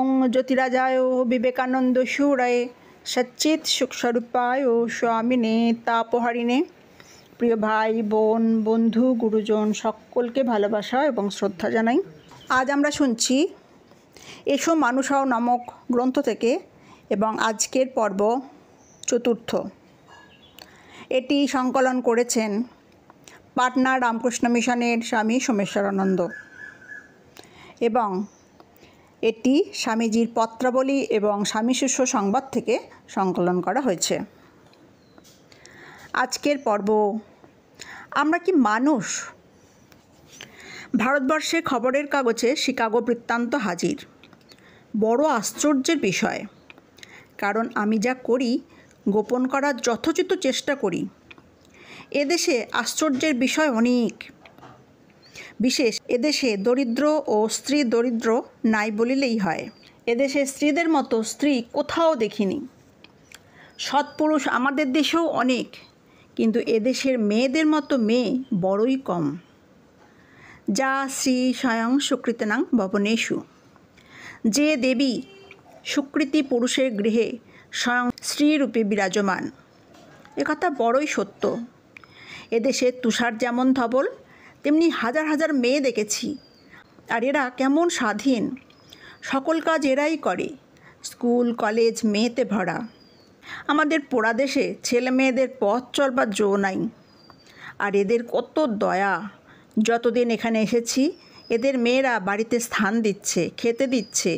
ওং জ্যোতিরাজায় বিবেকানন্দ সুরায় সচ্চিৎ সুখস্বরূপায় স্বামিনে তাপহারিণে। প্রিয় ভাই বোন বন্ধু গুরুজন সকলকে ভালোবাসা এবং শ্রদ্ধা জানাই। আজ আমরা শুনছি এসো মানুষ হও নামক গ্রন্থ থেকে এবং আজকের পর্ব চতুর্থ। এটি সংকলন করেছেন পাটনা রামকৃষ্ণ মিশনের স্বামী সোমেশ্বরানন্দ এবং এটি স্বামীজির পত্রাবলী এবং স্বামী শিষ্য সংবাদ থেকে সংকলন করা হয়েছে। আজকের পর্ব আমরা কি মানুষ? ভারতবর্ষের খবরের কাগজে শিকাগো বৃত্তান্ত হাজির। বড় আশ্চর্যের বিষয়, কারণ আমি যা করি গোপন করার যথোচিত চেষ্টা করি। এদেশে আশ্চর্যের বিষয় অনেক। বিশেষ এদেশে দরিদ্র ও স্ত্রী দরিদ্র নাই বলিলেই হয়। এদেশে স্ত্রীদের মতো স্ত্রী কোথাও দেখিনি। সৎপুরুষ আমাদের দেশেও অনেক, কিন্তু এদেশের মেয়েদের মতো মেয়ে বড়ই কম। যা শ্রী স্বয়ং সুকৃতিনাং ভবনেষু, যে দেবী সুকৃতি পুরুষের গৃহে স্বয়ং স্ত্রীরূপে বিরাজমান। একথা বড়ই সত্য। এদেশে তুষার যেমন ধবল তেমনি হাজার হাজার মেয়ে দেখেছি। আর এরা কেমন স্বাধীন, সকল কাজ এরাই করে। স্কুল কলেজ মেয়েতে ভরা। আমাদের পোড়া দেশে ছেলে মেয়েদের পথ চলবার জো নাই। আর এদের কত দয়া! যতদিন এখানে এসেছি এদের মেয়েরা বাড়িতে স্থান দিচ্ছে, খেতে দিচ্ছে,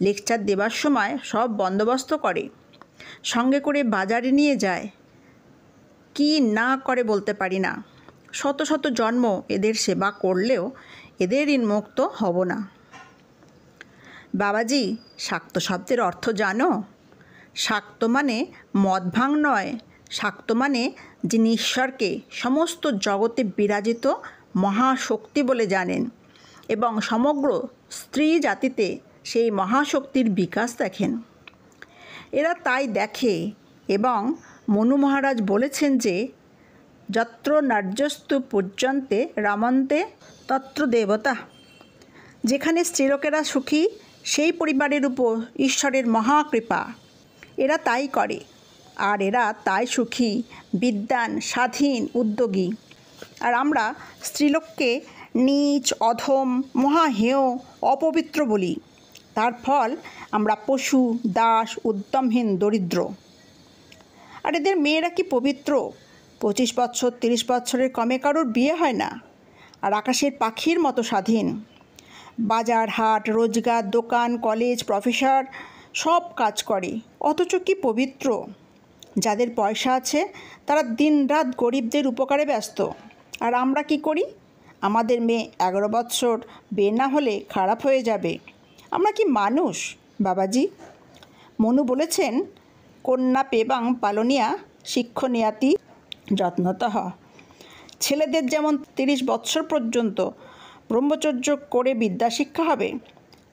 লেকচার দেবার সময় সব বন্দোবস্ত করে, সঙ্গে করে বাজারে নিয়ে যায়। কি না করে বলতে পারি না। শত শত জন্ম এদের সেবা করলেও এদের ঋণমুক্ত হব না। বাবাজি, শাক্ত শব্দের অর্থ জানো? শাক্ত মানে মদ ভাং নয়। শাক্ত মানে যিনি ঈশ্বরকে সমস্ত জগতে বিরাজিত মহাশক্তি বলে জানেন এবং সমগ্র স্ত্রী জাতিতে সেই মহাশক্তির বিকাশ দেখেন। এরা তাই দেখে এবং মনু মহারাজ বলেছেন যে যত্র নার্যস্তু পূজ্যন্তে রামন্তে তত্র দেবতা। যেখানে স্ত্রীলোকেরা সুখী সেই পরিবারের উপর ঈশ্বরের মহাকৃপা। এরা তাই করে, আর এরা তাই সুখী, বিদ্বান, স্বাধীন, উদ্যোগী। আর আমরা স্ত্রীলোককে নীচ, অধম, মহাহেয়, অপবিত্র বলি। তার ফল আমরা পশু, দাস, উদ্যমহীন, দরিদ্র। আর এদের মেয়েরা কি পবিত্র? 25 বছর 30 বছরের কমে কারোর বিয়ে হয় না। আর আকাশের পাখির মতো স্বাধীন। বাজার হাট, রোজগার, দোকান, কলেজ, প্রফেসর সব কাজ করে, অথচ কি পবিত্র। যাদের পয়সা আছে তারা দিনরাত গরিবদের উপকারে ব্যস্ত। আর আমরা কি করি? আমাদের মেয়ে 11 বছর বিয়ে না হলে খারাপ হয়ে যাবে। আমরা কি মানুষ বাবাজি? মনু বলেছেন কন্যা পেবাং পালনিয়া শিক্ষণীয়াতি যত্নতঃ। ছেলেদের যেমন 30 বছর পর্যন্ত ব্রহ্মচর্য করে বিদ্যা শিক্ষা হবে,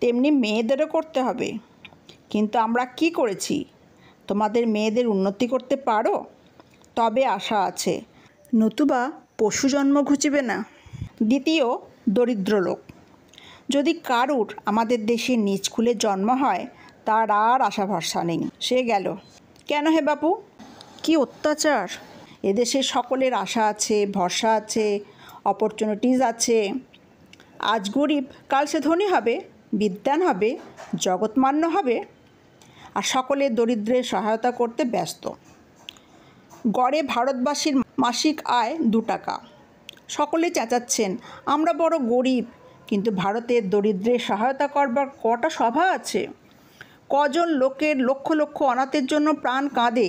তেমনি মেয়েদেরও করতে হবে। কিন্তু আমরা কি করেছি? তোমাদের মেয়েদের উন্নতি করতে পারো? তবে আশা আছে, নতুবা পশু জন্ম ঘুচিবে না। দ্বিতীয়, দরিদ্র লোক। যদি কারুর আমাদের দেশে নিজ কুলে জন্ম হয় তার আর আশা ভরসা নেই, সে গেল। কেন হে বাপু? কি অত্যাচার! এদেশে সকলের আশা আছে, ভরসা আছে, অপরচুনিটিস আছে। আজ গরিব কাল সে ধনী হবে, বিদ্বান হবে, জগৎমান্য হবে। আর সকলে দরিদ্রের সহায়তা করতে ব্যস্ত। গড়ে ভারতবাসীর মাসিক আয় 2 টাকা। সকলে চেঁচাচ্ছেন আমরা বড় গরিব, কিন্তু ভারতের দরিদ্রের সহায়তা করবার কটা সভা আছে? কজন লোকের লক্ষ লক্ষ অনাথের জন্য প্রাণ কাঁদে।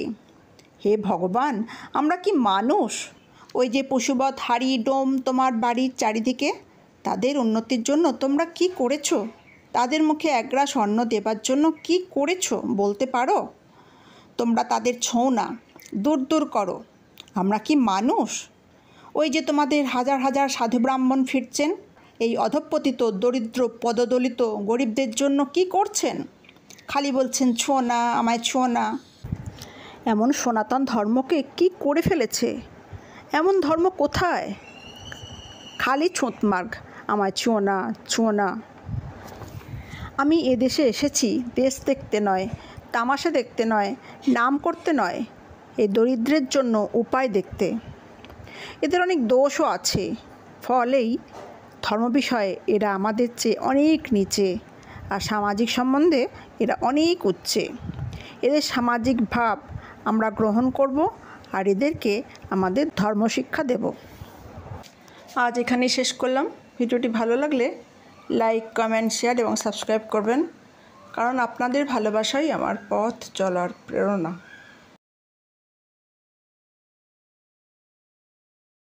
হে ভগবান, আমরা কি মানুষ? ওই যে পশুবৎ হাড়ি ডোম তোমার বাড়ির চারিদিকে, তাদের উন্নতির জন্য তোমরা কি করেছো? তাদের মুখে এক গ্রাস অন্ন দেবার জন্য কি করেছো বলতে পারো? তোমরা তাদের ছোঁও না, দূর দূর করো। আমরা কি মানুষ? ওই যে তোমাদের হাজার হাজার সাধু ব্রাহ্মণ ফিরছেন, এই অধঃপতিত দরিদ্র পদদলিত গরিবদের জন্য কি করছেন? খালি বলছেন ছোঁও না, আমায় ছোঁও না। এমন সনাতন ধর্মকে কি করে ফেলেছে? এমন ধর্ম কোথায়? খালি ছোঁতমার্গ, আমায় ছোঁও না, ছোঁও না। আমি এদেশে এসেছি দেশ দেখতে নয়, তামাশা দেখতে নয়, নাম করতে নয়, এই দরিদ্রের জন্য উপায় দেখতে। এদের অনেক দোষও আছে, ফলেই ধর্ম বিষয়ে এরা আমাদের চেয়ে অনেক নিচে, আর সামাজিক সম্বন্ধে এরা অনেক উচ্চে। এদের সামাজিক ভাব আমরা গ্রহণ করব আর এদেরকে আমাদের ধর্মশিক্ষা দেব। আজ এখানেই শেষ করলাম। ভিডিওটি ভালো লাগলে লাইক, কমেন্ট, শেয়ার এবং সাবস্ক্রাইব করবেন, কারণ আপনাদের ভালোবাসাই আমার পথ চলার প্রেরণা।